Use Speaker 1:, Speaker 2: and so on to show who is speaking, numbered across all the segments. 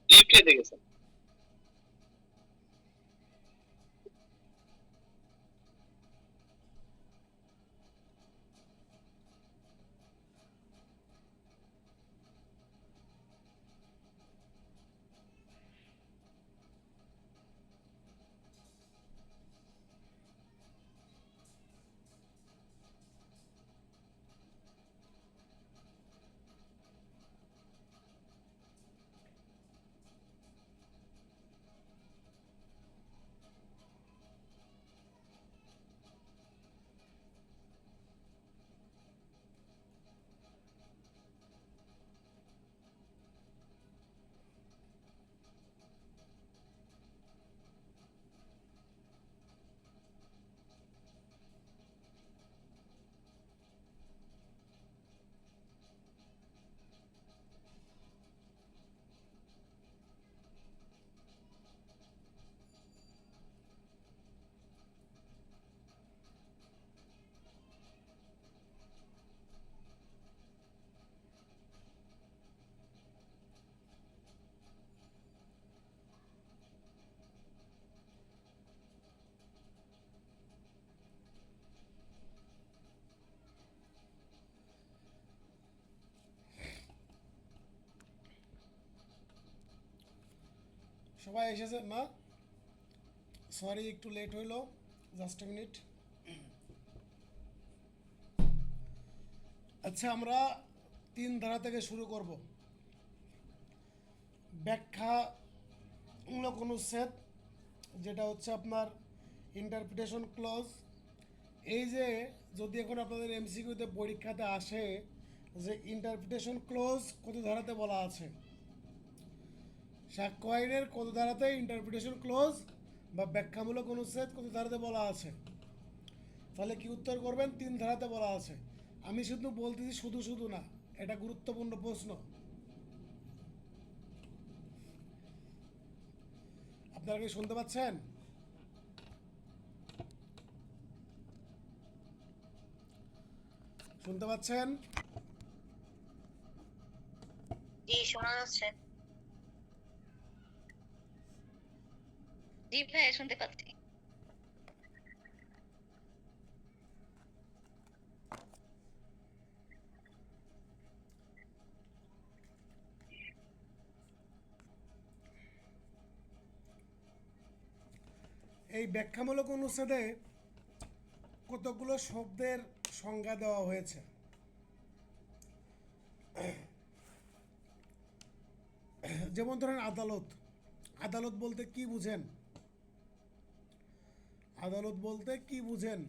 Speaker 1: লিফটে দেখেছেন।
Speaker 2: সবাই এসেছেন না? সরি একটু লেট হইলো, জাস্ট এ মিনিট। আচ্ছা, আমরা 3 ধারা থেকে শুরু করব। ব্যাখ্যা মূলক অনুচ্ছেদ, যেটা হচ্ছে আপনার ইন্টারপ্রিটেশন ক্লজ। এই যে যদি এখন আপনাদের এমসিকিউতে পরীক্ষাতে আসে যে ইন্টারপ্রিটেশন ক্লজ কত ধারাতে বলা আছে, সাক্ষ্য আইনের কত ধারাতে ইন্টারপ্রিটেশন ক্লজ বা ব্যাখ্যামূলক অনুচ্ছেদ কত ধারাতে বলা আছে, তাহলে কি উত্তর করবেন? 3 ধারাতে বলা আছে। আমি শুধু বলতেছি, শুধু শুধু না, এটা গুরুত্বপূর্ণ প্রশ্ন। আপনারা কি শুনতে পাচ্ছেন? শুনতে পাচ্ছেন?
Speaker 1: জি, শোনা যাচ্ছে। জি ভাইয়া, শুনতে পাচ্ছি।
Speaker 2: এই ব্যাখ্যামূলক অনুচ্ছেদে কতগুলো শব্দের সংজ্ঞা দেওয়া হয়েছে। যেমন ধরেন আদালত। আদালত বলতে কি বুঝেন? আদালত বলতে কি বুঝেন?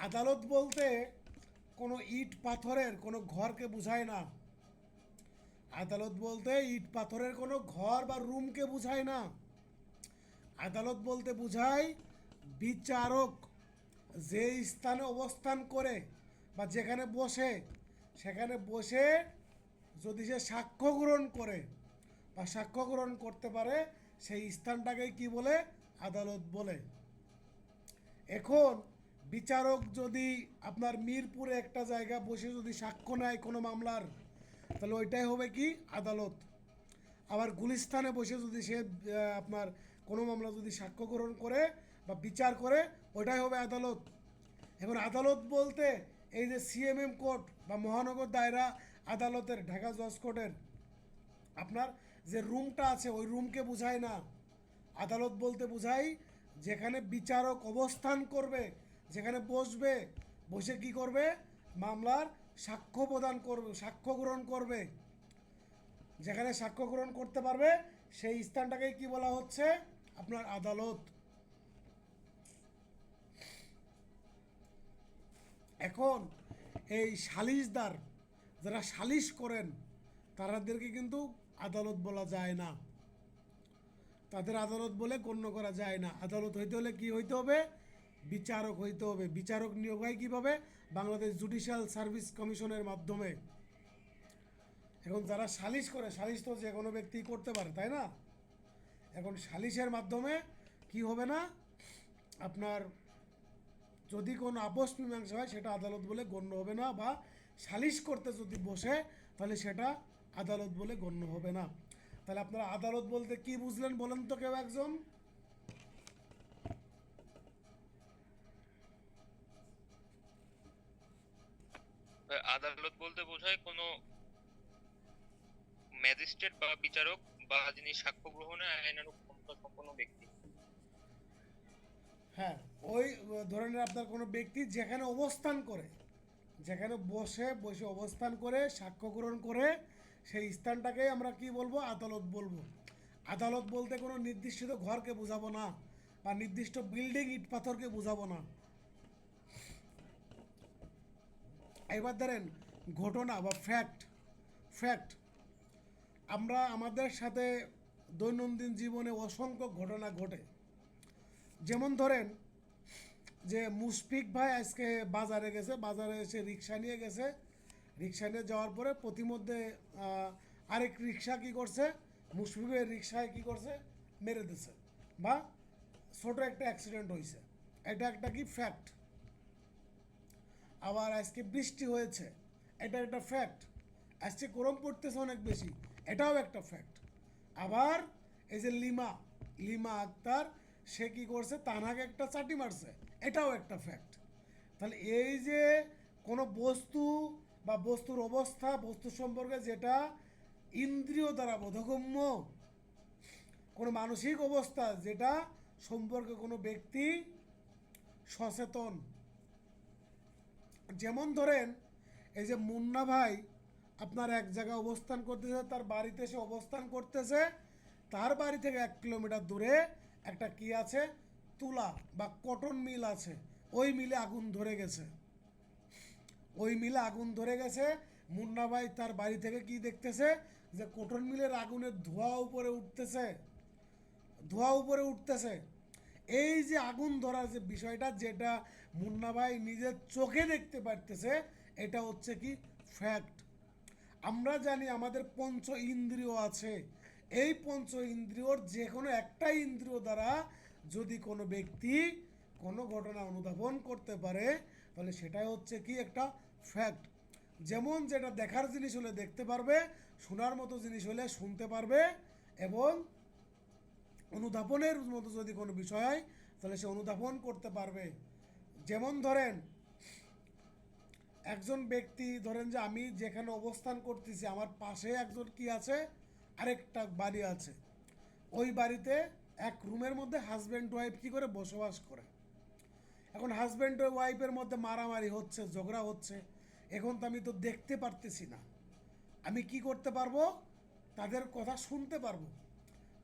Speaker 2: আদালত বলতে কোনো ইট পাথরের কোনো ঘরকে বোঝায় না। আদালত বলতে ইট পাথরের কোনো ঘর বা রুমকে বোঝায় না। আদালত বলতে বোঝায় বিচারক যে স্থানে অবস্থান করে বা যেখানে বসে, সেখানে বসে যদি সে সাক্ষ্য গ্রহণ করে বা সাক্ষ্য গ্রহণ করতে পারে, সেই স্থানটাকে কি বলে? আদালত বলে। এখন বিচারক যদি আপনার মিরপুরে একটা জায়গা বসে যদি সাক্ষ্য নেয় কোনো মামলার, তাহলে ওইটাই হবে কি? আদালত। আবার গুলিস্তানে বসে যদি সে আপনার কোনো মামলা যদি সাক্ষ্য গ্রহণ করে বা বিচার করে, ওইটাই হবে আদালত। এখন আদালত বলতে এই যে সিএমএম কোর্ট বা মহানগর দায়রা আদালতের, ঢাকা জজ কোর্টের আপনার যে রুমটা আছে ওই রুমকে বোঝায় না। আদালত বলতে বোঝায় যেখানে বিচারক অবস্থান করবে, যেখানে বসবে, বসে কি করবে? মামলার সাক্ষ্য প্রদান করবে, সাক্ষ্য গ্রহণ করবে। যেখানে সাক্ষ্য গ্রহণ করতে পারবে সেই স্থানটাকে কি বলা হচ্ছে? আপনার আদালত। এখন এই সালিশদার যারা সালিশ করেন, তাদেরকে কিন্তু আদালত বলা যায় না, তাদের আদালত বলে গণ্য করা যায় না। আদালত হইতে হলে কি হইতে হবে? বিচারক হইতে হবে। বিচারক নিয়োগ হয় কীভাবে? বাংলাদেশ জুডিশিয়াল সার্ভিস কমিশনের মাধ্যমে। এখন যারা সালিশ করে, সালিশ তো যে কোনো ব্যক্তি করতে পারে, তাই না? এখন সালিশের মাধ্যমে কি হবে না, আপনার যদি কোনো আপোষ মীমাংসা হয় সেটা আদালত বলে গণ্য হবে না, বা সালিশ করতে যদি বসে তাহলে সেটা আদালত বলে গণ্য হবে না। তাহলে আপনারা আদালত বলতে কি বুঝলেন বলেন তো কেউ একজন?
Speaker 3: আদালত বলতে বোঝায় কোনো ম্যাজিস্ট্রেট বা বিচারক বা যিনি সাক্ষ্য গ্রহণে আইনানুগ ক্ষমতা সম্পন্ন ব্যক্তি।
Speaker 2: হ্যাঁ, ওই ধরনের আপনার কোনো ব্যক্তি যেখানে অবস্থান করে, যেখানে বসে বসে অবস্থান করে সাক্ষ্য গ্রহণ করে, সেই স্থানটাকেই আমরা কি বলবো? আদালত বলবো। আদালত বলতে কোনো নির্দিষ্ট ঘরকে বোঝাবো না, বা নির্দিষ্ট বিল্ডিং ইট পাথরকে বোঝাবো না। এবার ধরেন ঘটনা বা ফ্যাক্ট। ফ্যাক্ট আমরা আমাদের সাথে দৈনন্দিন জীবনে অসংখ্য ঘটনা ঘটে। যেমন ধরেন যে মুশফিক ভাই আজকে বাজারে গেছে, বাজারে এসে রিক্সা নিয়ে গেছে, রিক্সা নিয়ে যাওয়ার পরে প্রতিমধ্যে আরেক রিক্সা কী করছে? মুশফিকের রিক্সায় কী করছে? মেরে দিছে, বা ছোটো একটা অ্যাক্সিডেন্ট হয়েছে। এটা একটা কি? ফ্যাক্ট। আবার আজকে বৃষ্টি হয়েছে, এটা একটা ফ্যাক্ট। আজকে গরম পড়তেছে অনেক বেশি, এটাও একটা ফ্যাক্ট। আবার এই যে লিমা, লিমা আক্তার, সে কী করছে? তানহাকে একটা চাটি মারছে, এটাও একটা ফ্যাক্ট। তাহলে এই যে কোনো বস্তু বা বস্তুর অবস্থা, বস্তু সম্পর্কে যেটা ইন্দ্রিয় দ্বারা বোধগম্য, কোনো মানসিক অবস্থা যেটা সম্পর্কে কোনো ব্যক্তি সচেতন। যেমন ধরেন এই যে মুন্না ভাই আপনার এক জায়গায় অবস্থান করতেছে, তার বাড়িতে সে অবস্থান করতেছে, তার বাড়ি থেকে 1 কিলোমিটার দূরে একটা কি আছে, তুলা বা কটন মিল আছে, ওই মিলে আগুন ধরে গেছে। ওই মিলে আগুন ধরে গেছে। মুন্না ভাই তার বাড়ি থেকে কি দেখতেছে, যে কটন মিলের আগুনের ধোঁয়া উপরে উঠতেছে, ধোঁয়া উপরে উঠতেছে। এই যে আগুন ধরার যে বিষয়টা, যেটা মুন্না ভাই নিজের চোখে দেখতে পারতেছে, এটা হচ্ছে কি ফ্যাক্ট। আমরা জানি আমাদের পঞ্চ ইন্দ্রিয় আছে, এই পঞ্চ ইন্দ্রিয়র যে কোনো একটা ইন্দ্রিয় দ্বারা যদি কোনো ব্যক্তি কোনো ঘটনা অনুধাবন করতে পারে, তাহলে সেটাই হচ্ছে কি একটা ফ্যাক্ট। যেমন যেটা দেখার জিনিস হলে দেখতে পারবে, শোনার মতো জিনিস হলে শুনতে পারবে, এবং অনুধাবনের মতো যদি কোনো বিষয় হয় তাহলে সে অনুধাবন করতে পারবে। যেমন ধরেন একজন ব্যক্তি, ধরেন যে আমি যেখানে অবস্থান করতেছি আমার পাশে একজন কি আছে, আরেকটা বাড়ি আছে। ওই বাড়িতে এক রুমের মধ্যে হাজব্যান্ড ওয়াইফ কি করে বসবাস করে। এখন হাজব্যান্ড ওয়াইফের মধ্যে মারামারি হচ্ছে, ঝগড়া হচ্ছে। এখন তো আমি তো দেখতে পারতেছি না, আমি কি করতে পারবো, তাদের কথা শুনতে পারবো।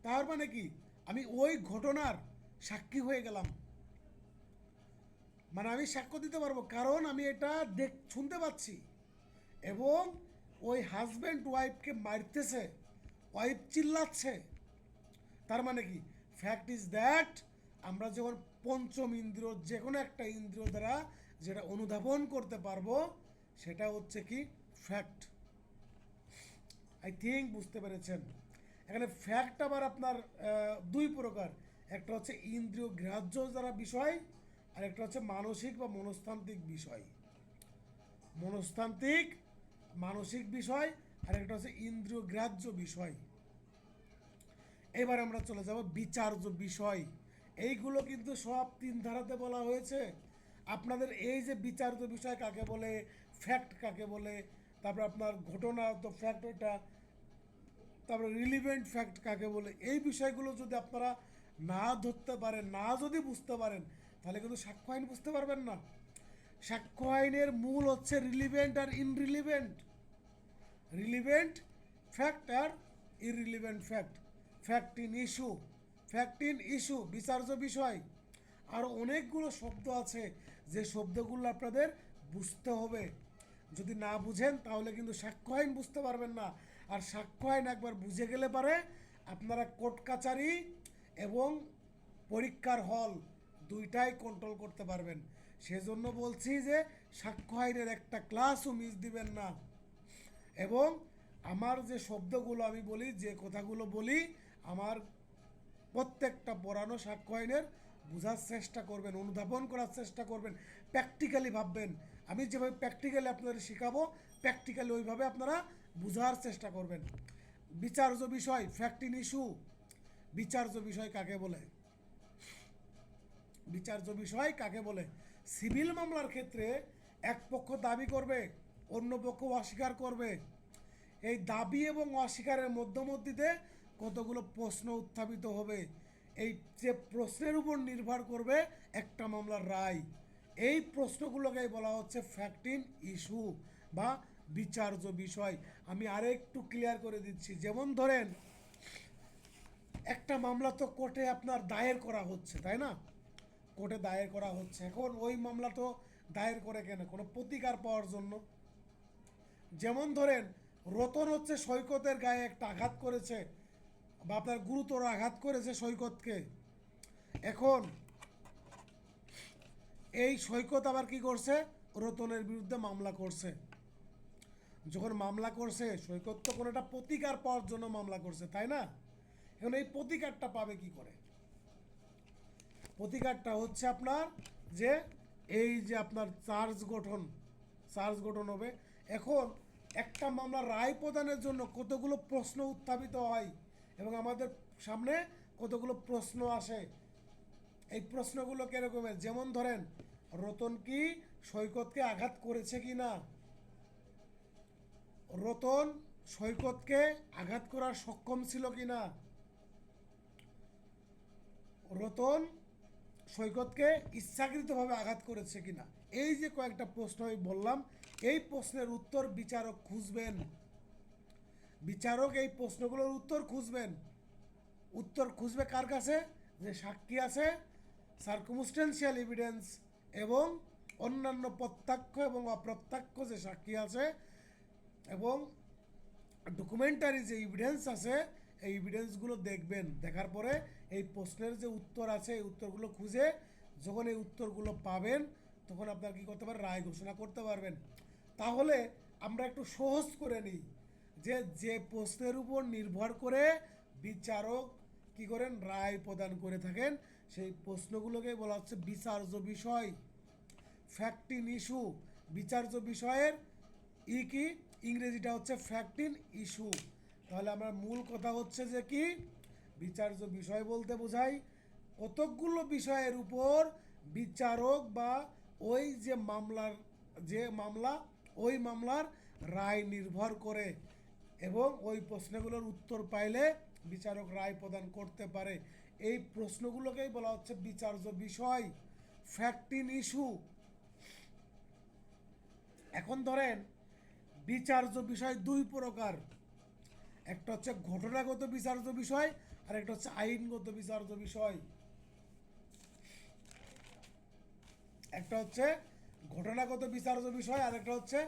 Speaker 2: তার মানে কি, আমি ওই ঘটনার সাক্ষী হয়ে গেলাম, মানে আমি সাক্ষ্য দিতে পারবো, কারণ আমি এটা শুনতে পাচ্ছি। এবং ওই হাজব্যান্ড ওয়াইফকে মারতেছে, ওয়াইফ চিল্লাচ্ছে। তার মানে কি, ফ্যাক্ট ইজ দ্যাট আমরা যখন পঞ্চম ইন্দ্রিয় যে কোনো একটা ইন্দ্রিয় দ্বারা যেটা অনুধাবন করতে পারবো, সেটা হচ্ছে কি ফ্যাক্ট। আই থিঙ্ক বুঝতে পেরেছেন। এখানে ফ্যাক্ট আবার আপনার দুই প্রকার, একটা হচ্ছে ইন্দ্রিয় গ্রাহ্য যারা বিষয়, আর একটা হচ্ছে মানসিক বা মনস্তান্ত্রিক বিষয়। মনস্তান্ত্রিক মানসিক বিষয়, আর একটা হচ্ছে ইন্দ্রিয় গ্রাহ্য বিষয়। এবার আমরা চলে যাব বিচার্য বিষয়। এইগুলো কিন্তু সব 3 ধারাতে বলা হয়েছে। আপনাদের এই যে বিচার্য বিষয় কাকে বলে, ফ্যাক্ট কাকে বলে, তারপর আপনার ঘটনা তো ফ্যাক্ট ওটা, তারপরে রিলিভেন্ট ফ্যাক্ট কাকে বলে, এই বিষয়গুলো যদি আপনারা না ধরতে পারেন, না যদি বুঝতে পারেন, তাহলে কিন্তু সাক্ষ্য আইন বুঝতে পারবেন না। সাক্ষ্য আইনের মূল হচ্ছে রিলিভেন্ট আর ইনরিলিভেন্ট, রিলিভেন্ট ফ্যাক্ট আর irrelevant fact, fact in issue, fact in issue বিচার্য বিষয়। আর অনেকগুলো শব্দ আছে যে শব্দগুলো আপনাদের বুঝতে হবে। যদি না বুঝেন তাহলে কিন্তু সাক্ষ্য আইন বুঝতে পারবেন না। আর সাক্ষ্য আইন একবার বুঝে গেলে পারে আপনারা কোর্ট কাচারি এবং পরীক্ষার হল দুইটাই কন্ট্রোল করতে পারবেন। সেজন্য বলছি যে সাক্ষ্য আইনের একটা ক্লাসও মিস দিবেন না। এবং আমার যে শব্দগুলো আমি বলি, যে কথাগুলো বলি, আমার প্রত্যেকটা পড়ানো সাক্ষ্য আইনের বোঝার চেষ্টা করবেন, অনুধাবন করার চেষ্টা করবেন, প্র্যাকটিক্যালি ভাববেন। আমি যেভাবে প্র্যাকটিক্যালি আপনাদের শেখাবো, প্র্যাকটিক্যালি ওইভাবে আপনারা বোঝার চেষ্টা করবেন। বিচার্য বিষয়, ফ্যাক্ট ইন ইস্যু। বিচার্য বিষয় কাকে বলে, বিচার্য বিষয় কাকে বলে? সিভিল মামলার ক্ষেত্রে এক পক্ষ দাবি করবে, অন্য পক্ষ অস্বীকার করবে। এই দাবি এবং অস্বীকারের মধ্যমধ্যে কতগুলো প্রশ্ন উত্থাপিত হবে, এই যে প্রশ্নের উপর নির্ভর করবে একটা মামলার রায়। এই প্রশ্নগুলোকেই বলা হচ্ছে ফ্যাক্ট ইন ইস্যু বা বিচার্য বিষয়। আমি আরেকটু ক্লিয়ার করে দিচ্ছি। যেমন ধরেন একটা মামলা তো কোর্টে আপনার দায়ের করা হচ্ছে, তাই না? কোর্টে দায়ের করা হচ্ছে। এখন ওই মামলা তো দায়ের করে কেন? কোনো প্রতিকার পাওয়ার জন্য। যেমন ধরেন রতন হচ্ছে সৈকতের গায়ে একটা আঘাত করেছে, বা আপনার গুরুতর আঘাত করেছে সৈকতকে। এখন এই সৈকত আবার কি করছে, রতনের বিরুদ্ধে মামলা করছে। যখন মামলা করছে, সৈকত তো কোনো একটা প্রতিকার পাওয়ার জন্য মামলা করছে, তাই না? এখন এই প্রতিকারটা পাবে কি করে? প্রতিকারটা হচ্ছে আপনার যে এই যে আপনার চার্জ গঠন হবে। এখন একটা মামলা রায় প্রদানের জন্য কতগুলো প্রশ্ন উত্থাপিত হয় এবং আমাদের সামনে কতগুলো প্রশ্ন আসে। এই প্রশ্নগুলো কিরকমের? যেমন ধরেন রতন কি সৈকতকে আঘাত করেছে কি না, রতন সৈকতকে আঘাত করার সক্ষম ছিল কি না, রতন সৈকতকে ইচ্ছাকৃতভাবে আঘাত করেছে কিনা। এই যে কয়েকটা প্রশ্ন আমি বললাম, এই প্রশ্নের উত্তর বিচারক খুঁজবেন। বিচারক এই প্রশ্নগুলোর উত্তর খুঁজবেন। উত্তর খুঁজবে কার কাছে? যে সাক্ষী আছে, সার্কমস্টেন্সিয়াল এভিডেন্স এবং অন্যান্য প্রত্যক্ষ এবং অপ্রত্যক্ষ যে সাক্ষী আছে এবং ডকুমেন্টারি যে এভিডেন্স আছে, এই এভিডেন্সগুলো দেখবেন। দেখার পরে এই প্রশ্নের যে উত্তর আছে এই উত্তরগুলো খুঁজে যখন এই উত্তরগুলো পাবেন তখন আপনারা কী করতে পারেন? রায় ঘোষণা করতে পারবেন। তাহলে আমরা একটু সহজ করে নিই যে যে প্রশ্নের উপর নির্ভর করে বিচারক কী করেন? রায় প্রদান করে থাকেন, সেই প্রশ্নগুলোকে বলা হচ্ছে বিচার্য বিষয়, ফ্যাক্ট ইন ইস্যু। বিচার্য বিষয়ের কি ইংরেজিটা হচ্ছে ফ্যাক্ট ইন ইস্যু। তাহলে আমার মূল কথা হচ্ছে যে কি বিচার্য বিষয় বলতে বোঝায় কতকগুলো বিষয়ের উপর বিচারক বা ওই যে মামলা ওই মামলার রায় নির্ভর করে এবং ওই প্রশ্নগুলোর উত্তর পাইলে বিচারক রায় প্রদান করতে পারে। এই প্রশ্নগুলোকেই বলা হচ্ছে বিচার্য বিষয়, ফ্যাক্ট ইন ইস্যু। এখন ধরেন বিচার্য বিষয় দুই প্রকার, একটা হচ্ছে ঘটনাগত বিচার্য বিষয় আর একটা হচ্ছে আইনগত বিচার্য বিষয়। একটা হচ্ছে ঘটনাগত বিচার্য বিষয় আর একটা হচ্ছে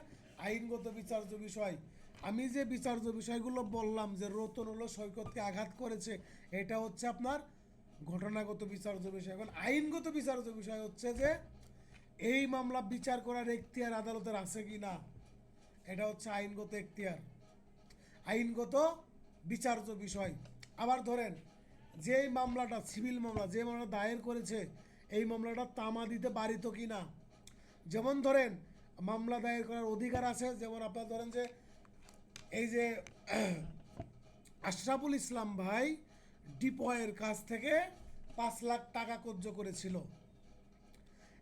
Speaker 2: আইনগত বিচার্য বিষয়। আমি যে বিচার্য বিষয়গুলো বললাম যে রতন হলো সৈকতকে আঘাত করেছে, এটা হচ্ছে আপনার ঘটনাগত বিচার্য বিষয়। এখন আইনগত বিচার্য বিষয় হচ্ছে যে এই মামলা বিচার করার এখতিয়ার আদালতের আছে কি না, এটা হচ্ছে আইনগত এখতিয়ার, আইনগত বিচার্য বিষয়। আবার ধরেন যেই মামলাটা সিভিল মামলা, যে মামলা দায়ের করেছে এই মামলাটা তামাদিতে বারিত কি না। যেমন ধরেন মামলা দায়ের করার অধিকার আছে, যেমন আপনার ধরেন যে এই যে আশরাফুল ইসলাম ভাই ডিপয়ের কাছ থেকে 5 লাখ টাকা কর্য করেছিল।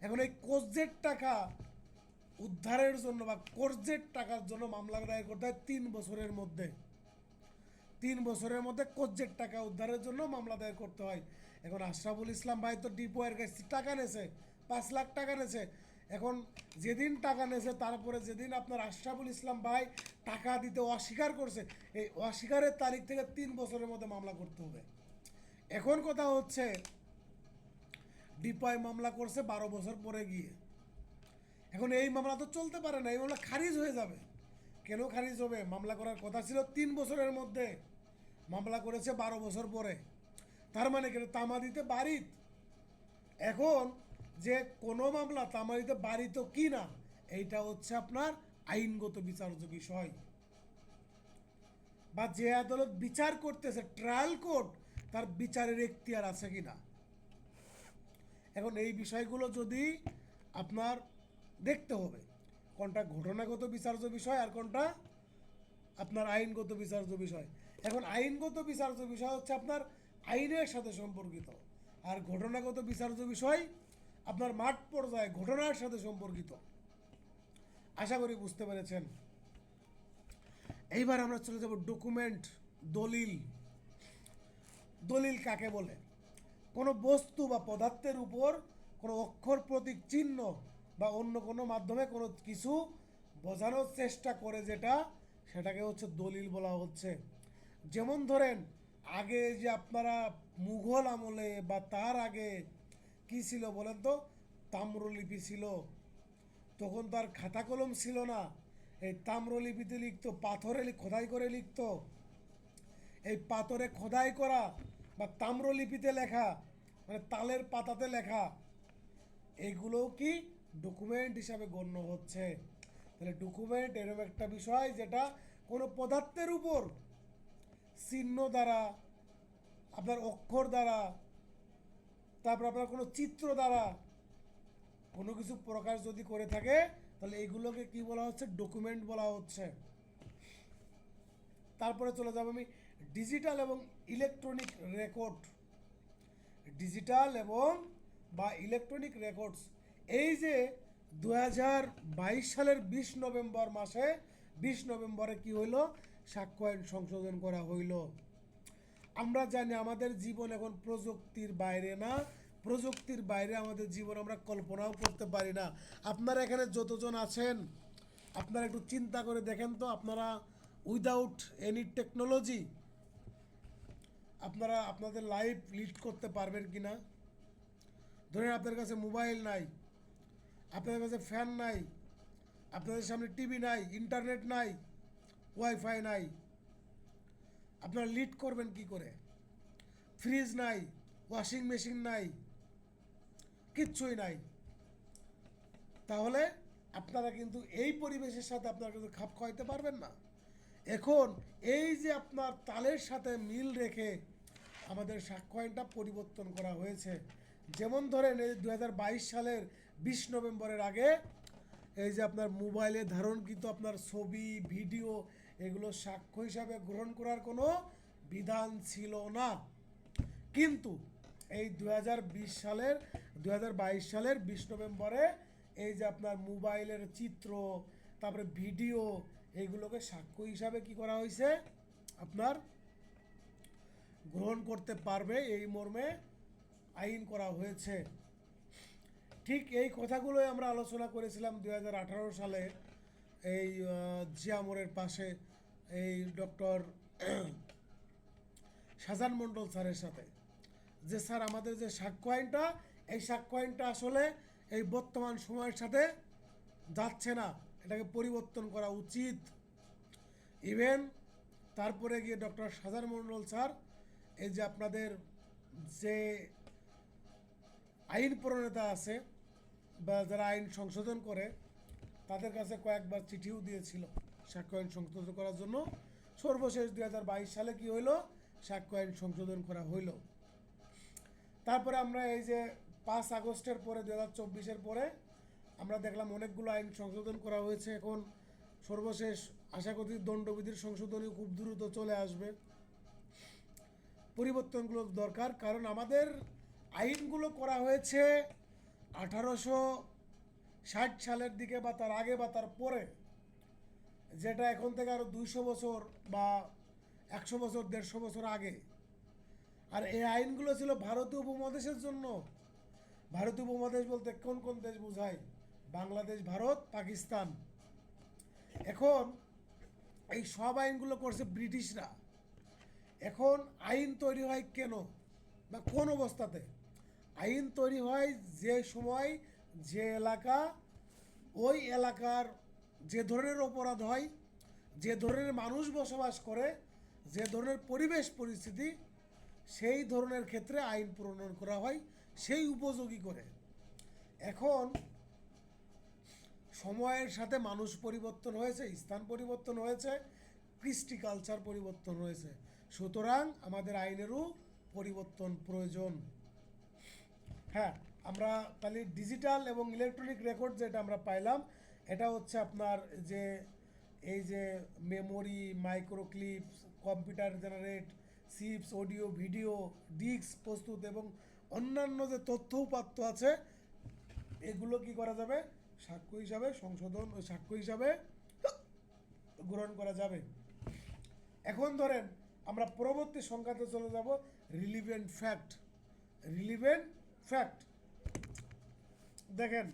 Speaker 2: এখন এই কর্জের টাকা উদ্ধারের জন্য বা কর্জের টাকার জন্য মামলা দায়ের করতে হয় 3 বছরের মধ্যে। 3 বছরের মধ্যে কর্জের টাকা উদ্ধারের জন্য মামলা দায়ের করতে হয়। এখন আশরাফুল ইসলাম ভাই তো ডিপোয়ের কাছে টাকা নেছে, 5 লাখ টাকা নেছে। এখন যেদিন টাকা নেছে তারপরে যেদিন আপনার আশরাফুল ইসলাম ভাই টাকা দিতে অস্বীকার করছে, এই অস্বীকারের তারিখ থেকে 3 বছরের মধ্যে মামলা করতে হবে। এখন কথা হচ্ছে ডিপয় মামলা করছে 12 বছর পরে গিয়ে, এখন এই মামলা তো চলতে পারে না, এই মামলা খারিজ হয়ে যাবে। কেন খারিজ হবে? মামলা করার কথা ছিল 3 বছরের মধ্যে, মামলা করেছে 12 বছর পরে। তার মানে কেন তামাদিতে বারিত। এখন যে কোনো মামলা তামাদিতে বারিত কি না এইটা হচ্ছে আপনার আইনগত বিচার্য বিষয়, বা যে আদালত বিচার করতেছে ট্রায়াল কোর্ট তার বিচারের এখতিয়ার আছে কিনা। এখন এই বিষয়গুলো যদি আপনার দেখতে হবে কোনটা ঘটনাগত বিচার্য বিষয় আর কোনটা আপনার আইনগত বিচার্য বিষয়। এখন আইনগত বিচার্য বিষয় হচ্ছে আপনার আইনের সাথে সম্পর্কিত, আর ঘটনাগত বিচার্য বিষয় আপনার মাঠ পর্যায়ে ঘটনার সাথে সম্পর্কিত। আশা করি বুঝতে পেরেছেন। এইবার আমরা চলে যাব ডকুমেন্ট, দলিল। দলিল কাকে বলে? কোনো বস্তু বা পদার্থের উপর কোনো অক্ষর, প্রতীক, চিহ্ন বা অন্য কোনো মাধ্যমে কোনো কিছু বোঝানোর চেষ্টা করে যেটা, সেটাকে হচ্ছে দলিল বলা হচ্ছে। যেমন ধরেন আগে যে আপনারা মুঘল আমলে বা তার আগে কি ছিল বলেন তো? তাম্রলিপি ছিল। তখন তো আর খাতা কলম ছিল না, এই তাম্রলিপিতে লিখতো, পাথরে খোদাই করে লিখতো। এই পাথরে খোদাই করা বা তাম্রলিপিতে লেখা মানে তালের পাতাতে লেখা, এইগুলোও কি ডকুমেন্ট হিসাবে গণ্য হচ্ছে। তাহলে ডকুমেন্ট এরকম একটা বিষয় যেটা কোনো পদার্থের উপর চিহ্ন দ্বারা, আপনার অক্ষর দ্বারা, তারপর আপনার কোনো চিত্র দ্বারা কোনো কিছু প্রকাশ যদি করে থাকে তাহলে এগুলোকে কি বলা হচ্ছে? ডকুমেন্ট বলা হচ্ছে। তারপরে চলে যাব আমি ডিজিটাল এবং ইলেকট্রনিক রেকর্ড। ডিজিটাল এবং বা ইলেকট্রনিক রেকর্ডস, এই যে 2022 সালের 20 নভেম্বর মাসে 20 নভেম্বরে কি হইলো? সাক্ষ্য আইন সংশোধন করা হইল। আমরা জানি আমাদের জীবন এখন প্রযুক্তির বাইরে না, প্রযুক্তির বাইরে আমাদের জীবন আমরা কল্পনাও করতে পারি না। আপনারা এখানে যতজন আছেন আপনারা একটু চিন্তা করে দেখেন তো, আপনারা উইদাউট এনি টেকনোলজি আপনারা আপনাদের লাইফ লিড করতে পারবেন কি না। ধরেন আপনার কাছে মোবাইল নাই, আপনাদের কাছে ফ্যান নাই, আপনাদের সামনে টিভি নাই, ইন্টারনেট নাই, ওয়াইফাই নাই, আপনারা লিড করবেন কি করে। ফ্রিজ নাই, ওয়াশিং মেশিন নাই, কিচ্ছুই নাই, তাহলে আপনারা কিন্তু এই পরিবেশের সাথে আপনারা কিন্তু খাপ খাওয়াইতে পারবেন না। এখন এই যে আপনার তালের সাথে মিল রেখে আমাদের সাক্ষ্যআইনটা পরিবর্তন করা হয়েছে। যেমন ধরেন এই 2022 সালের 20 নভেম্বরের আগে এই যে আপনার মোবাইলে ধারণকৃত আপনার ছবি ভিডিও এগুলো সাক্ষ্য হিসাবে গ্রহণ করার কোনো বিধান ছিল না। কিন্তু এই 2022 সালের 20 নভেম্বরে এই যে আপনার মোবাইলের চিত্র তারপরে ভিডিও এইগুলোকে সাক্ষ্য হিসাবে কি করা হয়েছে, আপনার গ্রহণ করতে পারবে এই মর্মে আইন করা হয়েছে। ঠিক এই কথাগুলোই আমরা আলোচনা করেছিলাম 2018 সালে এই জিয়া মোড়ের পাশে এই ডক্টর শাহজাহান মণ্ডল স্যারের সাথে, যে স্যার আমাদের যে সাক্ষ্য আইনটা এই সাক্ষ্য আইনটা আসলে এই বর্তমান সময়ের সাথে যাচ্ছে না, এটাকে পরিবর্তন করা উচিত। ইভেন তারপরে গিয়ে ডক্টর শাহজাহান মণ্ডল স্যার এই যে আপনাদের যে আইন প্রণেতা আছে বা যারা আইন সংশোধন করে তাদের কাছে কয়েকবার চিঠিও দিয়েছিল সাক্ষ্য আইন সংশোধন করার জন্য। সর্বশেষ 2022 সালে কি হইল, সাক্ষ্য আইন সংশোধন করা হইল। তারপরে আমরা এই যে 5 আগস্টের পরে 2024-এর পরে আমরা দেখলাম অনেকগুলো আইন সংশোধন করা হয়েছে। এখন সর্বশেষ আশা করি দণ্ডবিধির সংশোধনী খুব দ্রুত চলে আসবে। পরিবর্তনগুলো দরকার, কারণ আমাদের আইনগুলো করা হয়েছে 1860 সালের দিকে বা তার আগে বা তার পরে, যেটা এখন থেকে আরও 200 বছর বা 100 বছর 150 বছর আগে। আর এই আইনগুলো ছিল ভারতীয় উপমহাদেশের জন্য। ভারতীয় উপমহাদেশ বলতে কোন কোন দেশ বোঝায়, বাংলাদেশ, ভারত, পাকিস্তান। এখন এই সব আইনগুলো করছে ব্রিটিশরা। এখন আইন তৈরি হয় কেন বা কোন অবস্থাতে? আইন তৈরি হয় যে সময় যে এলাকা, ওই এলাকার যে ধরনের অপরাধ হয়, যে ধরনের মানুষ বসবাস করে, যে ধরনের পরিবেশ পরিস্থিতি, সেই ধরনের ক্ষেত্রে আইন প্রণয়ন করা হয় সেই উপযোগী করে। এখন সময়ের সাথে মানুষ পরিবর্তন হয়েছে, স্থান পরিবর্তন হয়েছে, কৃষ্টি কালচার পরিবর্তন হয়েছে, সুতরাং আমাদের আইনেরও পরিবর্তন প্রয়োজন। হ্যাঁ, আমরা তাহলে ডিজিটাল এবং ইলেকট্রনিক রেকর্ড যেটা আমরা পাইলাম, এটা হচ্ছে আপনার যে এই যে memory, microclips, computer generate, chips, audio, video, disc প্রস্তুত এবং অন্যান্য যে তথ্য উপাত্ত আছে এগুলো কি করা যাবে, সাক্ষ্য হিসাবে সাক্ষ্য হিসাবে গ্রহণ করা যাবে। এখন ধরেন আমরা পরবর্তী সংখ্যাতে চলে যাব, রিলিভেন্ট ফ্যাক্ট। রিলিভেন্ট ফ্যাক্ট দেখেন,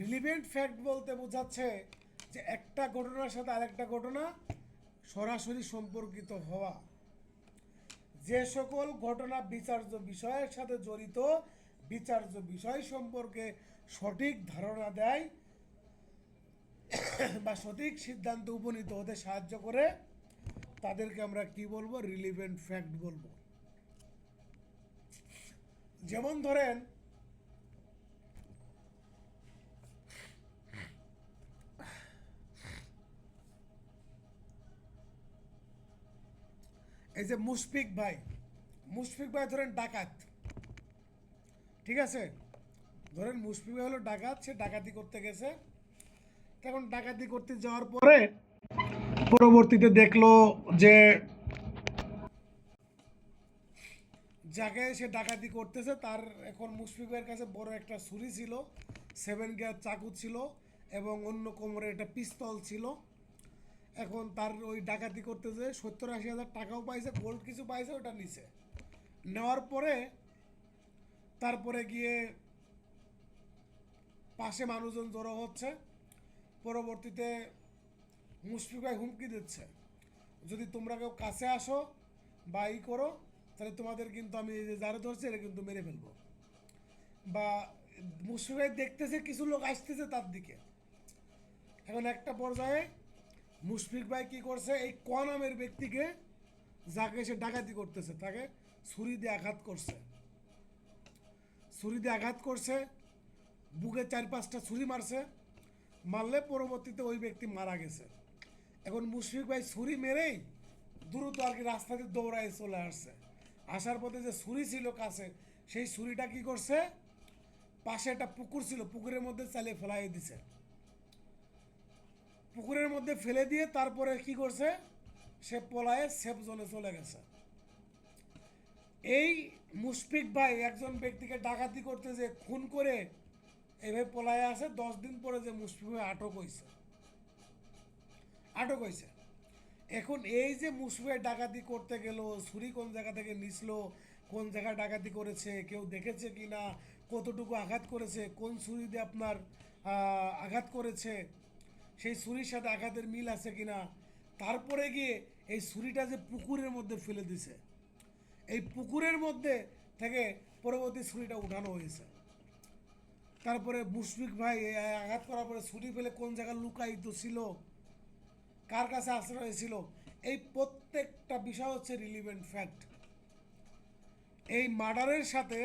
Speaker 2: রিলিভেন্ট ফ্যাক্ট বলতে বোঝাচ্ছে যে একটা ঘটনার সাথে আরেকটা ঘটনা সরাসরি সম্পর্কিত হওয়া। যে সকল ঘটনা বিচার্য বিষয়ের সাথে জড়িত, বিচার্য বিষয় সম্পর্কে সঠিক ধারণা দেয় বা সঠিক সিদ্ধান্তে উপনীত হতে সাহায্য করে, তাদেরকে আমরা কি বলবো, রিলিভেন্ট ফ্যাক্ট বলবো। যেমন ধরেন এই যে মুশফিক ভাই ধরেন ডাকাত, ঠিক আছে, ধরেন মুশফিক ভাই হলো ডাকাত, সে ডাকাতি করতে গেছে। এখন ডাকাতি করতে যাওয়ার পরে পরবর্তীতে দেখলো যে যাকে সে ডাকাতি করতেছে তার, এখন মুশফিক ভাইয়ের কাছে বড় একটা ছুরি ছিল, 7 গিয়ার চাকু ছিল এবং অন্য কোমরে একটা পিস্তল ছিল। এখন তার ওই ডাকাতি করতে যে 70-80 হাজার টাকাও পাইছে, গোল্ড কিছু পাইছে, ওটা নিছে। নেওয়ার পরে তারপরে গিয়ে পাশে মানুষজন জড়ো হচ্ছে, পরবর্তীতে মুশফিক ভাই হুমকি দিচ্ছে, যদি তোমরা কেউ কাছে আসো বা ই করো তাহলে তোমাদের কিন্তু আমি এই যে যারা ধরছি এটা কিন্তু মেরে ফেলবো। বা মুশফিক ভাই দেখতেছে কিছু লোক আসতেছে তার দিকে। এখন একটা পর্যায়ে মুশফিক ভাই কি করছে, এই ক নামের ব্যক্তিকে যাকে সে ডাকাতি করতেছে তাকে ছুরি দিয়ে আঘাত করছে, ছুরি দিয়ে আঘাত করছে, বুকে 4-5টা ছুরি মারছে, মারলে পরবর্তীতে ওই ব্যক্তি মারা গেছে। এখন মুশফিক ভাই ছুরি মেরেই দ্রুত আর কি রাস্তা দিয়ে দৌড়ায় চলে আসছে। আসার পথে যে ছুরি ছিল কাছে, সেই ছুরিটা কি করছে, পাশে একটা পুকুর ছিল, পুকুরের মধ্যে চালিয়ে ফেলাই দিছে। পুকুরের মধ্যে ফেলে দিয়ে তারপরে কি করছে, সে পলায়ে সেফ জোনে চলে গেছে। এই মুশফিক ভাই একজন ব্যক্তিকে ডাকাতি করতে যে খুন করে এইভাবে পলায়ে আসে, 10 দিন পরে যে মুশফিক ভাই আটক হয়েছে। এখন এই যে মুশফিক ভাই ডাকাতি করতে গেল, ছুরি কোন জায়গা থেকে নিছিল, কোন জায়গায় ডাকাতি করেছে, কেউ দেখেছে কি না, কতটুকু আঘাত করেছে, কোন ছুরি দিয়ে আপনার আঘাত করেছে, সেই ছুরির সাথে আঘাতের মিল আছে কিনা, তারপরে গিয়ে এই ছুরিটা যে পুকুরের মধ্যে ফেলে দিছে, এই পুকুরের মধ্যে থেকে পরবর্তী ছুরিটা উঠানো হয়েছে। তারপরে মুশফিক ভাই এই আঘাত করার পরে ছুরি ফেলে কোন জায়গায় লুকায়িত ছিল, কার কাছে আশ্রয় ছিল, এই প্রত্যেকটা বিষয় হচ্ছে রিলিভেন্ট ফ্যাক্ট। এই মার্ডারের সাথে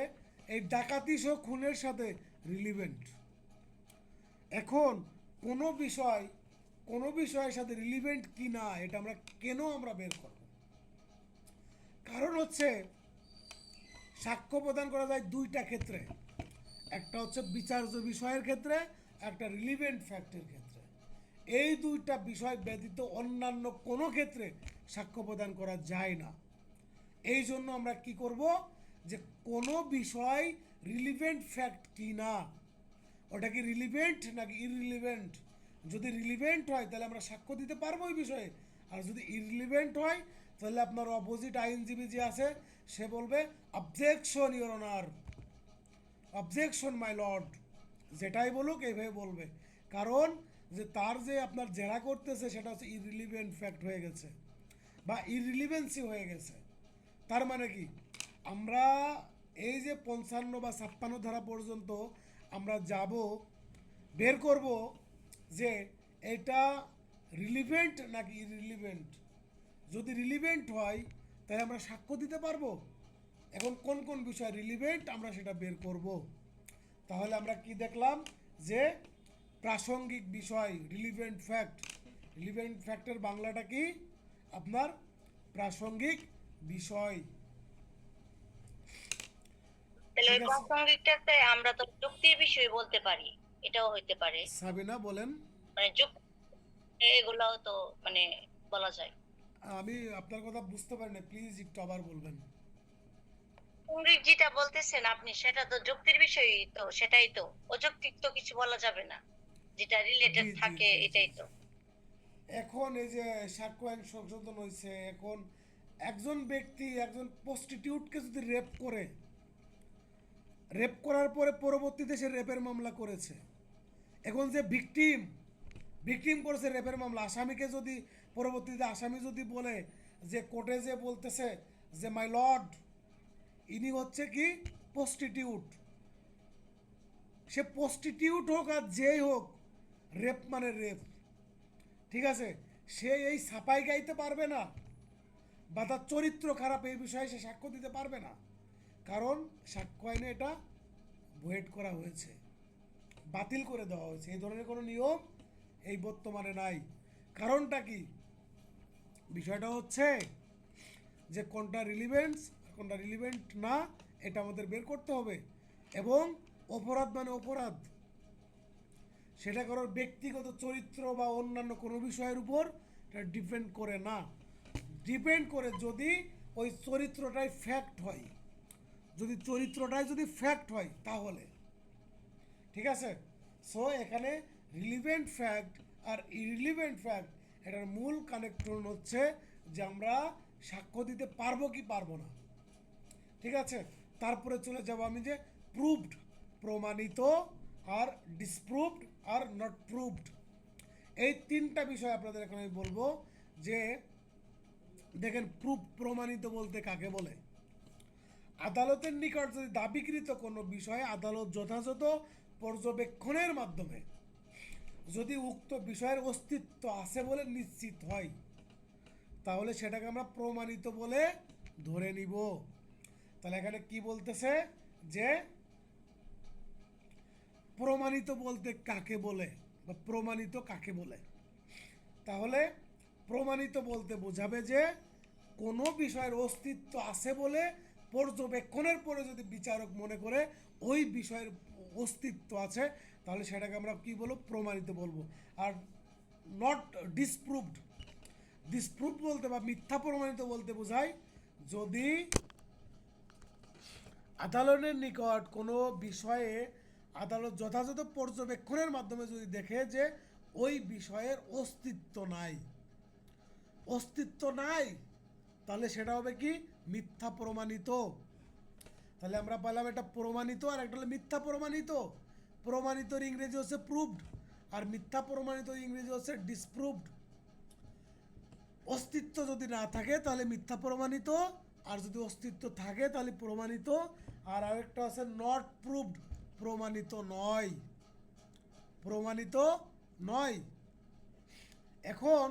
Speaker 2: এই ডাকাতি সহ খুনের সাথে রিলিভেন্ট। এখন কোনো বিষয়ের সাথে রিলিভেন্ট কি না এটা আমরা কেন বের করব, কারণ হচ্ছে সাক্ষ্য প্রদান করা যায় দুইটা ক্ষেত্রে, একটা হচ্ছে বিচার্য বিষয়ের ক্ষেত্রে, একটা রিলিভেন্ট ফ্যাক্টের ক্ষেত্রে। এই দুইটা বিষয় ব্যতীত অন্যান্য কোনো ক্ষেত্রে সাক্ষ্য প্রদান করা যায় না। এই জন্য আমরা কি করব, যে কোনো বিষয় রিলিভেন্ট ফ্যাক্ট কি না, ওটা কি রিলিভেন্ট নাকি ইররিলিভেন্ট। যদি রিলিভেন্ট হয় তাহলে আমরা সাক্ষ্য দিতে পারবো ওই বিষয়ে, আর যদি ইররিলিভেন্ট হয় তাহলে আপনার অপোজিট আইনজীবী যে আছে সে বলবে objection your honour, objection my lord, যেটাই বলুক এইভাবে বলবে। কারণ যে তার যে আপনার জেরা করতেছে সেটা হচ্ছে ইররিলিভেন্ট ফ্যাক্ট হয়ে গেছে বা ইররিলিভেন্সি হয়ে গেছে। তার মানে কি, আমরা এই যে 55 বা 56 ধারা পর্যন্ত আমরা যাব, বের করব যে এটা রিলিভেন্ট নাকি ইররিলিভেন্ট। যদি রিলিভেন্ট হয় তাহলে আমরা সাক্ষ্য দিতে পারবো। এখন কোন কোন বিষয় রিলিভেন্ট আমরা সেটা বের করব। তাহলে আমরা কি দেখলাম, যে প্রাসঙ্গিক বিষয় রিলিভেন্ট ফ্যাক্ট, রিলিভেন্ট ফ্যাক্টের বাংলাটা কি আপনার প্রাসঙ্গিক বিষয়।
Speaker 1: তাহলে ওই
Speaker 2: ঠিক আছে
Speaker 1: প্রাসঙ্গিকটাতে আমরা তো যুক্তির বিষয় বলতে পারি, এটাও হইতে পারে,
Speaker 2: সাবিনা বলেন।
Speaker 1: মানে যুক্তি এগুলাও তো মানে বলা যায়।
Speaker 2: আমি আপনার কথা বুঝতে পারি না, প্লিজ একটু আবার বলবেন।
Speaker 1: প্রাসঙ্গিক যেটা বলতেছেন আপনি সেটা তো যুক্তির বিষয়ই তো, সেটাই তো, অযৌক্তিক তো কিছু বলা যাবে না, যেটা
Speaker 2: জি
Speaker 1: রিলেটেড
Speaker 2: জি
Speaker 1: থাকে
Speaker 2: জি জি
Speaker 1: এটাই
Speaker 2: জি।
Speaker 1: তো।
Speaker 2: এখন এই যে সাক্ষ্য আইন সংশোধন হয়েছে, এখন একজন ব্যক্তি একজন প্রস্টিটিউটকে যদি রেপ করার পরে পরবর্তীতে সে রেপের মামলা করেছে, এখন যে ভিকটিম করেছে রেপের মামলা, আসামিকে যদি পরবর্তীতে আসামি যদি বলে যে কোর্টে যে বলতেছে যে মাই লর্ড ইনি হচ্ছে কি প্রস্টিটিউট, সে প্রস্টিটিউট হোক আর যেই হোক, রেপ মানে রেপ, ঠিক আছে, সে এই ছাপাই গাইতে পারবে না বা তার চরিত্র খারাপ এই বিষয়ে সে সাক্ষ্য দিতে পারবে না। কারণ সাক্ষ্য আইনে এটা ভয়েড করা হয়েছে, বাতিল করে দেওয়া হয়েছে, এই ধরনের কোনো নিয়ম এই বর্তমানে নাই। কারণটা কি, বিষয়টা হচ্ছে যে কোনটা রিলিভেন্স কোনটা রিলিভেন্ট না এটা আমাদের বের করতে হবে। এবং অপরাধ মানে অপরাধ, সেটা কারোর ব্যক্তিগত চরিত্র বা অন্যান্য কোনো বিষয়ের উপর এটা ডিপেন্ড করে না, ডিপেন্ড করে যদি ওই চরিত্রটাই ফ্যাক্ট হয়, যদি ফ্যাক্ট হয় তাহলে ঠিক আছে। সো এখানে রিলিভেন্ট ফ্যাক্ট আর ইররিলিভেন্ট ফ্যাক্ট এটার মূল কানেকশন হচ্ছে যে আমরা সাক্ষ্য দিতে পারবো কি পারবো না, ঠিক আছে। তারপরে চলে যাব আমি যে প্রুভড, প্রমাণিত, আর ডিসপ্রুভড আর নট প্রুভড। এই তিনটা বিষয় আপনাদের এখন আমি বলবো যে দেখেন প্রুফ প্রমাণিত বলতে কাকে বলে। আদালতের নিকট যদি দাবিকৃত কোনো বিষয়ে আদালত যথাযথ পর্যবেক্ষণের মাধ্যমে যদি উক্ত বিষয়ের অস্তিত্ব আছে বলে নিশ্চিত হয় তাহলে সেটাকে আমরা প্রমাণিত বলে ধরে নিব। তাহলে এখানে কি বলতেছে যে প্রমাণিত বলতে কাকে বলে বা প্রমাণিত কাকে বলে। তাহলে প্রমাণিত বলতে বোঝাবে যে কোনো বিষয়ের অস্তিত্ব আছে বলে পর্যবেক্ষণের পরে যদি বিচারক মনে করে ওই বিষয়ের অস্তিত্ব আছে তাহলে সেটাকে আমরা কি বলবো, প্রমাণিত বলবো। আর নট ডিসপ্রুভড, ডিসপ্রুভ বলতে বা মিথ্যা প্রমাণিত বলতে বোঝায় যদি আদালতের নিকট কোনো বিষয়ে আদালত যথাযথ পর্যবেক্ষণের মাধ্যমে যদি দেখে যে ওই বিষয়ের অস্তিত্ব নাই, অস্তিত্ব নাই, তাহলে সেটা হবে কি মিথ্যা প্রমাণিত। তাহলে আমরা বললাম এটা প্রমাণিত আর একটা হলো মিথ্যা প্রমাণিত। প্রমাণিতর ইংরেজি হচ্ছে প্রুভড আর মিথ্যা প্রমাণিত ইংরেজি হচ্ছে ডিসপ্রুভড। অস্তিত্ব যদি না থাকে তাহলে মিথ্যা প্রমাণিত, আর যদি অস্তিত্ব থাকে তাহলে প্রমাণিত। আর আরেকটা আছে নট প্রুভড, প্রমাণিত নয়, প্রমাণিত নয়। এখন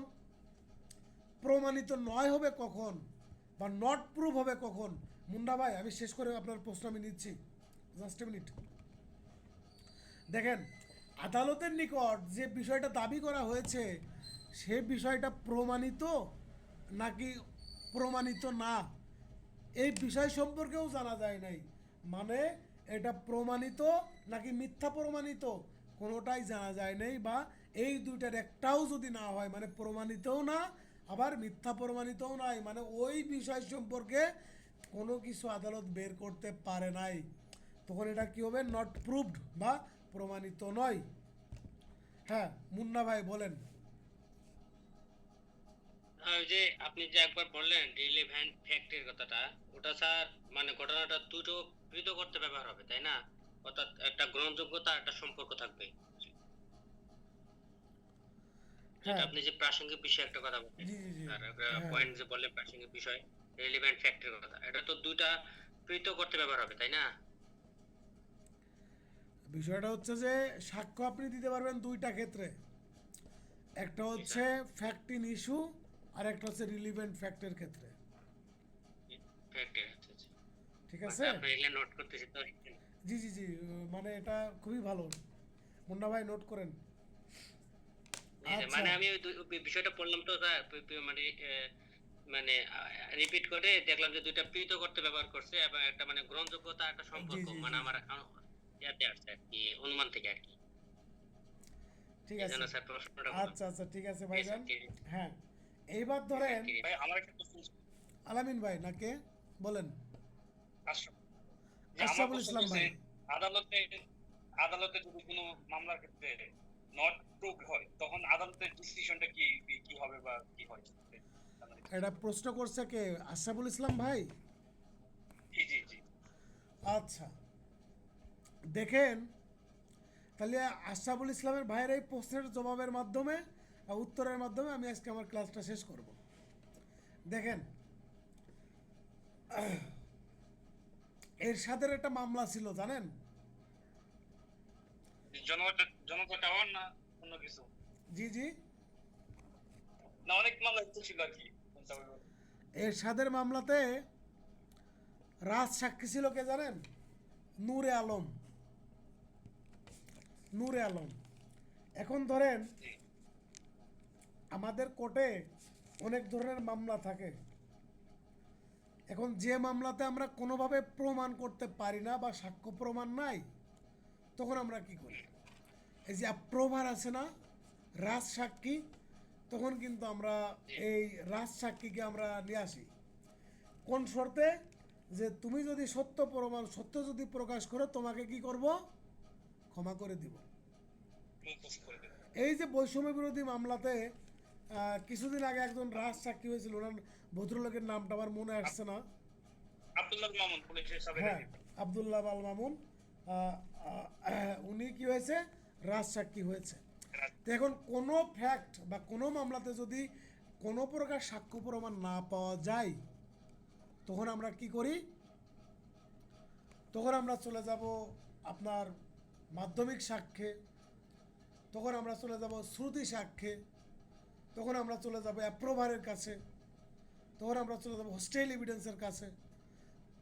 Speaker 2: প্রমাণিত নয় হবে কখন বা নট প্রুভ হবে কখন? মুন্ডা ভাই আমি শেষ করে আপনার প্রশ্ন আমি নিচ্ছি, জাস্ট এ মিনিট। দেখেন আদালতের নিকট যে বিষয়টা দাবি করা হয়েছে সে বিষয়টা প্রমাণিত নাকি প্রমাণিত না এই বিষয় সম্পর্কেও জানা যায় নাই। মানে এটা প্রমাণিত নাকি মিথ্যা প্রমাণিত কোনোটাই জানা যায় নাই, বা এই দুইটার একটাও যদি না হয় মানে প্রমাণিতও না আবার মিথ্যা প্রমাণিতও নাই, মানে ওই বিষয় সম্পর্কে কোনো কিছু আদালত বের করতে পারে নাই, তখন এটা কি হবে, নট প্রুভড বা প্রমাণিত নয়। হ্যাঁ মুন্না ভাই বলেন।
Speaker 4: ওই যে আপনি যে একবার বললেন রিলেভেন্ট ফ্যাক্টের কথাটা, ওটা স্যার মানে ঘটনাটা দুটো পৃথক করতে ব্যবহার হবে তাই না? অর্থাৎ একটা গ্রহণযোগ্যতা একটা সম্পর্ক থাকবে। যেটা
Speaker 2: হ্যাঁ
Speaker 4: আপনি যে প্রাসঙ্গিক বিষয় একটা কথা বললেন,
Speaker 2: জি জি জি
Speaker 4: আর
Speaker 2: হ্যাঁ
Speaker 4: পয়েন্ট যে বললেন প্রাসঙ্গিক বিষয় রিলেভেন্ট ফ্যাক্টের কথা, এটা তো দুইটা পৃথক করতে ব্যবহার হবে তাই না?
Speaker 2: বিষয়টা হচ্ছে যে সাক্ষ্য আপনি দিতে পারবেন দুইটা ক্ষেত্রে, একটা
Speaker 4: জি
Speaker 2: হচ্ছে
Speaker 4: স্যার।
Speaker 2: ফ্যাক্ট ইন ইস্যু আর একটা হচ্ছে রিলিভেন্ট ফ্যাক্টের ক্ষেত্রে।
Speaker 4: ফ্যাক্টের, আচ্ছা আচ্ছা।
Speaker 2: ঠিক
Speaker 4: আচ্ছা
Speaker 2: আছে,
Speaker 4: আপনি এগুলো নোট করতেছি তো।
Speaker 2: জি জি জি মানে এটা খুবই ভালো, মুন্না ভাই নোট করেন।
Speaker 4: জি স্যার,
Speaker 2: আচ্ছা
Speaker 4: মানে আমি ওই বিষয়টা পড়লাম তো স্যার, মানে মানে রিপিট করে দেখলাম যে দুইটা পৃথক করতে ব্যবহার করছে এবং একটা মানে গ্রহণযোগ্যতা একটা
Speaker 2: জি
Speaker 4: সম্পর্ক,
Speaker 2: জি
Speaker 4: মানে
Speaker 2: জি
Speaker 4: আমার
Speaker 2: জি
Speaker 4: ইয়াতে আসছে আর কি, অনুমান থেকে আর কি।
Speaker 2: ঠিক
Speaker 4: এই
Speaker 2: আছে,
Speaker 4: জন্য স্যার প্রশ্নটা করলাম।
Speaker 2: আচ্ছা আচ্ছা ঠিক আছে
Speaker 4: জি স্যার,
Speaker 2: ভাইজান।
Speaker 4: জি
Speaker 2: হ্যাঁ এইবার
Speaker 4: জি স্যার,
Speaker 2: ধরেন
Speaker 4: জি।
Speaker 5: ভাই আমার একটা কোশ্চেন
Speaker 2: আলামিন ভাই নাকে বলেন,
Speaker 5: আশরাফ, যে আমার
Speaker 2: আশরাফুল
Speaker 5: কোশ্চেন
Speaker 2: ইসলাম
Speaker 5: হচ্ছে
Speaker 2: ভাই।
Speaker 5: আদালতে আদালতে যদি কোনো মামলার ক্ষেত্রে নট প্রুভড হয় তখন আদালতের ডিসিশনটা কি কি হবে বা কি হয়?
Speaker 2: এটা প্রশ্ন করছে কে, আশরাফুল ইসলাম ভাই?
Speaker 5: জি জি জি।
Speaker 2: আচ্ছা দেখেন তাহলে আশরাফুল ইসলামের ভাইয়ের এই প্রশ্নের জবাবের মাধ্যমে উত্তরের মাধ্যমে আমি আজকে আমার ক্লাসটা শেষ করব। দেখেন এরশাদের একটা মামলা ছিল জানেন?
Speaker 5: জনতা জনতা টাওয়ার না অন্য কিছু?
Speaker 2: জি জি
Speaker 5: না অনেক মামলা তো ছিল আর কি, কোনটা বলবো?
Speaker 2: এরশাদের মামলাতে রাজ সাক্ষী ছিল কে জানেন? নূরে আলম, নূরে আলম। এখন ধরেন
Speaker 5: জি
Speaker 2: আমাদের কোর্টে অনেক ধরনের মামলা থাকে, এখন যে মামলাতে আমরা কোনোভাবে প্রমাণ করতে পারি না বা সাক্ষ্য প্রমাণ নাই তখন আমরা কি করি, এই যে অ্যাপ্রোভার আছে না, রাজ সাক্ষী, তখন কিন্তু আমরা এই রাজ সাক্ষীকে আমরা নিয়ে আসি কোন শর্তে, যে তুমি যদি সত্য প্রমাণ সত্য যদি প্রকাশ করো তোমাকে কি করব, ক্ষমা করে দিব।
Speaker 5: মুখস্থ করে দেবো।
Speaker 2: এই যে বৈষম্য বিরোধী মামলাতে কিছুদিন আগে একজন রাজ সাক্ষী হয়েছিল, ওনার ভদ্রলোকের নামটা আমার মনে আসছে না।
Speaker 5: আব্দুল্লাহ মামুন পুলিশের সাবেক
Speaker 2: হ্যাঁ
Speaker 5: আইজি।
Speaker 2: আবদুল্লাহ আল মামুন, উনি কি হয়েছে, রাজ সাক্ষী হয়েছে। তো এখন কোনো ফ্যাক্ট বা কোনো মামলাতে যদি কোনো প্রকার সাক্ষ্য প্রমাণ না পাওয়া যায়, তখন আমরা কি করি? তখন আমরা চলে যাব আপনার মাধ্যমিক সাক্ষ্যে, তখন আমরা চলে যাব শ্রুতি সাক্ষ্যে, তখন আমরা চলে যাব অ্যাপ্রোভারের কাছে, তখন আমরা চলে যাব হোস্টেল এভিডেন্সের কাছে,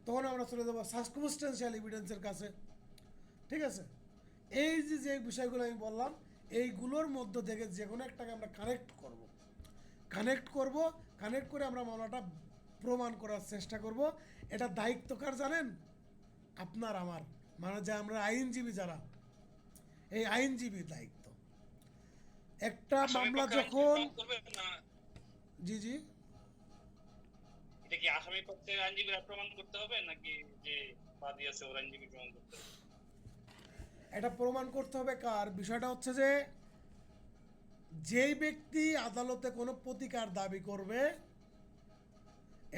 Speaker 2: তখন আমরা চলে যাব সার্কমস্টেন্সিয়াল এভিডেন্সের কাছে। ঠিক আছে? এই যে যে বিষয়গুলো আমি বললাম, এইগুলোর মধ্য থেকে যে কোনো একটাকে আমরা কানেক্ট করব, কানেক্ট করে আমরা মামলাটা প্রমাণ করার চেষ্টা করব। এটা দায়িত্ব কার জানেন? আপনার আমার, মানে যে আমরা আইনজীবী যারা, এই আইনজীবীর দায়িত্ব। একটা
Speaker 5: আসামি
Speaker 2: মামলা
Speaker 5: পক্ষে
Speaker 2: যখন,
Speaker 5: আইনজীবী প্রমাণ করবে না,
Speaker 2: জি জি,
Speaker 5: এটা কি আসামি পক্ষের আইনজীবীরা প্রমাণ করতে হবে নাকি যে বাদী আছে ওর আইনজীবী প্রমাণ করতে হবে?
Speaker 2: এটা প্রমাণ করতে হবে কার? বিষয়টা হচ্ছে যে যেই ব্যক্তি আদালতে কোনো প্রতিকার দাবি করবে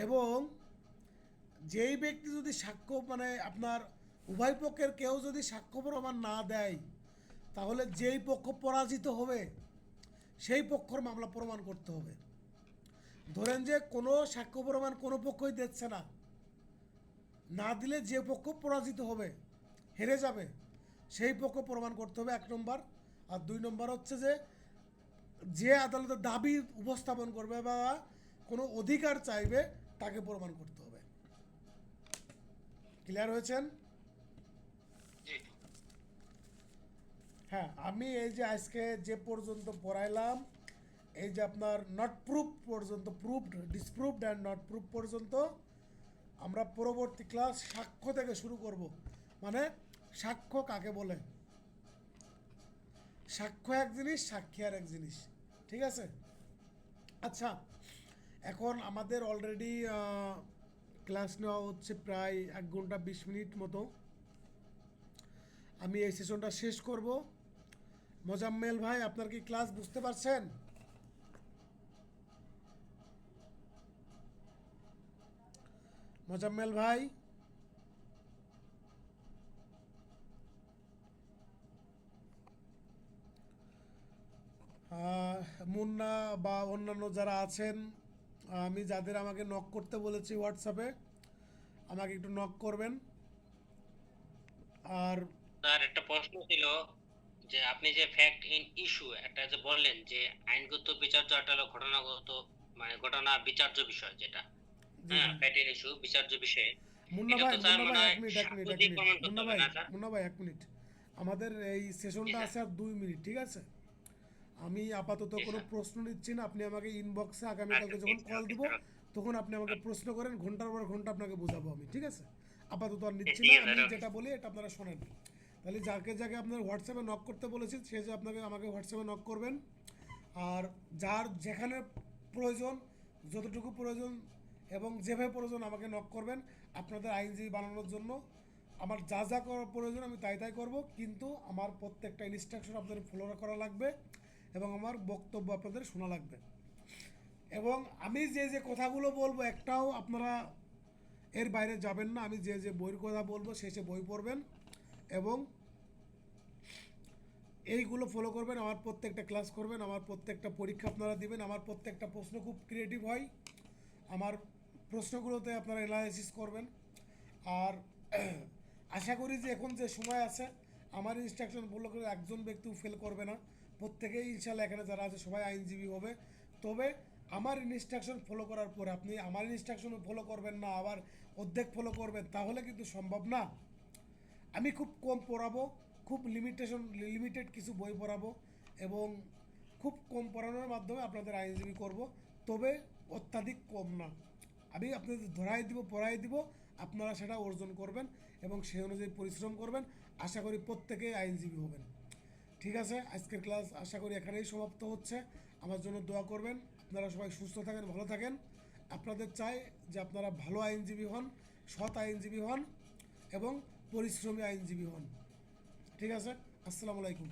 Speaker 2: এবং যেই ব্যক্তি যদি সাক্ষ্য, মানে আপনার উভয় পক্ষের কেউ যদি সাক্ষ্য প্রমাণ না দেয়, তাহলে যেই পক্ষ পরাজিত হবে সেই পক্ষর মামলা প্রমাণ করতে হবে। ধরেন যে কোনো সাক্ষ্য প্রমাণ কোনো পক্ষই দিচ্ছে না, না দিলে যে পক্ষ পরাজিত হবে, হেরে যাবে, সেই পক্ষ প্রমাণ করতে হবে, 1 নম্বর। আর 2 নম্বর হচ্ছে যে যে আদালতে দাবি উপস্থাপন করবে বা কোনো অধিকার চাইবে তাকে প্রমাণ করতে হবে। ক্লিয়ার হয়েছেন?
Speaker 5: জি।
Speaker 2: হ্যাঁ, আমি এই যে আজকে যে পর্যন্ত পড়াইলাম, এই যে আপনার নট প্রুফ পর্যন্ত, প্রুফড, ডিসপ্রুভড অ্যান্ড নট প্রুফ পর্যন্ত, আমরা পরবর্তী ক্লাস সাক্ষ্য থেকে শুরু করব। মানে সাক্ষ্য কাকে বলে, সাক্ষ্য এক জিনিস, সাক্ষী আর এক জিনিস। ঠিক আছে? আচ্ছা, এখন আমাদের অলরেডি ক্লাস নেওয়া হচ্ছে প্রায় 1 ঘন্টা 20 মিনিট মতো। আমি এই সেশনটা শেষ করব। মোজাম্মেল ভাই, আপনার কি ক্লাস বুঝতে পারছেন? মোজাম্মেল ভাই, মুন্না বা অন্যান্য যারা আছেন, আমি যাদের আমাকে নক করতে বলেছি হোয়াটসঅ্যাপে, আমাকে একটু নক করবেন। আর
Speaker 4: স্যার একটা প্রশ্ন ছিল যে আপনি যে ফ্যাক্ট ইন ইস্যু একটা যে বললেন যে আইনগত বিচার্য একটা হলো ঘটনাগত, মানে ঘটনা বিচার্য বিষয় যেটা,
Speaker 2: জি
Speaker 4: হ্যাঁ
Speaker 2: জি,
Speaker 4: ফ্যাক্ট ইন ইস্যু বিচার্য বিষয়ে,
Speaker 2: মুন্না
Speaker 4: এটা
Speaker 2: ভাই,
Speaker 4: তো স্যার
Speaker 2: মুন্না
Speaker 4: মনে
Speaker 2: ভাই,
Speaker 4: হয়
Speaker 2: 1 মিনিট, 1 মিনিট,
Speaker 4: সাক্ষ্য
Speaker 2: 1
Speaker 4: দিয়ে
Speaker 2: মিনিট,
Speaker 4: প্রমাণ করতে
Speaker 2: মুন্না
Speaker 4: হবে
Speaker 2: ভাই,
Speaker 4: না স্যার?
Speaker 2: মুন্না ভাই, 1 মিনিট। আমাদের এই সেশনটা
Speaker 4: জি,
Speaker 2: আছে আর 2 মিনিট, ঠিক আছে? আমি আপাতত
Speaker 4: জি,
Speaker 2: কোনো
Speaker 4: স্যার।
Speaker 2: প্রশ্ন নিচ্ছি না। আপনি আমাকে ইনবক্সে
Speaker 4: আচ্ছা
Speaker 2: আগামীকালকে
Speaker 4: ঠিক
Speaker 2: যখন
Speaker 4: আছে,
Speaker 2: কল
Speaker 4: ওকে
Speaker 2: দিব,
Speaker 4: স্যার,
Speaker 2: তখন আপনি আমাকে প্রশ্ন করেন, ঘন্টার পর ঘন্টা আপনাকে বোঝাবো আমি, ঠিক আছে? আপাতত আর নিচ্ছি
Speaker 4: ঠিক
Speaker 2: না,
Speaker 4: আছে
Speaker 2: আমি
Speaker 4: স্যার, ওকে।
Speaker 2: যেটা বলি এটা আপনারা শোনেন। তাহলে যাকে যাকে আপনার হোয়াটসঅ্যাপে নক করতে বলেছি, সে যে আপনাকে আমাকে হোয়াটসঅ্যাপে নক করবেন। আর যার যেখানে প্রয়োজন, যতটুকু প্রয়োজন এবং যেভাবে প্রয়োজন আমাকে নক করবেন আপনাদের আইনজীবী বানানোর জন্য। আমার যা যা করার প্রয়োজন আমি তাই তাই করব, কিন্তু আমার প্রত্যেকটা ইনস্ট্রাকশন আপনাদের ফলো করা লাগবে এবং আমার বক্তব্য আপনাদের শোনা লাগবে। এবং আমি যে যে কথাগুলো বলবো একটাও আপনারা এর বাইরে যাবেন না। আমি যে যে বইয়ের কথা বলবো সে সে বই পড়বেন এবং এইগুলো ফলো করবেন। আমার প্রত্যেকটা ক্লাস করবেন, আমার প্রত্যেকটা পরীক্ষা আপনারা দিবেন, আমার প্রত্যেকটা প্রশ্ন খুব ক্রিয়েটিভ হয়, আমার প্রশ্নগুলোতে আপনারা অ্যানালাইসিস করবেন। আর আশা করি যে এখন যে সময় আছে, আমার ইনস্ট্রাকশন ফলো করে একজন ব্যক্তিও ফেল করবে না, প্রত্যেকেই ইনশাল্লাহ এখানে যারা আছে সবাই আইনজীবী হবে। তবে আমার ইনস্ট্রাকশন ফলো করার পরে আপনি আমার ইনস্ট্রাকশনও ফলো করবেন না, আবার অর্ধেক ফলো করবেন, তাহলে কিন্তু সম্ভব না। আমি খুব কম পড়াবো, খুব লিমিটেড কিছু বই পড়াবো এবং খুব কম পড়ানোর মাধ্যমে আপনাদের আইনজীবী করব, তবে অত্যাধিক কম না। আমি আপনাদের পড়াই দিব, আপনারা সেটা অর্জন করবেন এবং সেই অনুযায়ী পরিশ্রম করবেন। আশা করি প্রত্যেকেই আইনজীবী হবেন। ঠিক আছে, আজকের ক্লাস আশা করি এখানেই সমাপ্ত হচ্ছে। আমার জন্য দোয়া করবেন, আপনারা সবাই সুস্থ থাকেন, ভালো থাকেন। আপনাদের চাই যে আপনারা ভালো আইনজীবী হন, সৎ আইনজীবী হন এবং পরিশ্রমী আইনজীবী হন। ঠিক আছে, আসসালামু আলাইকুম।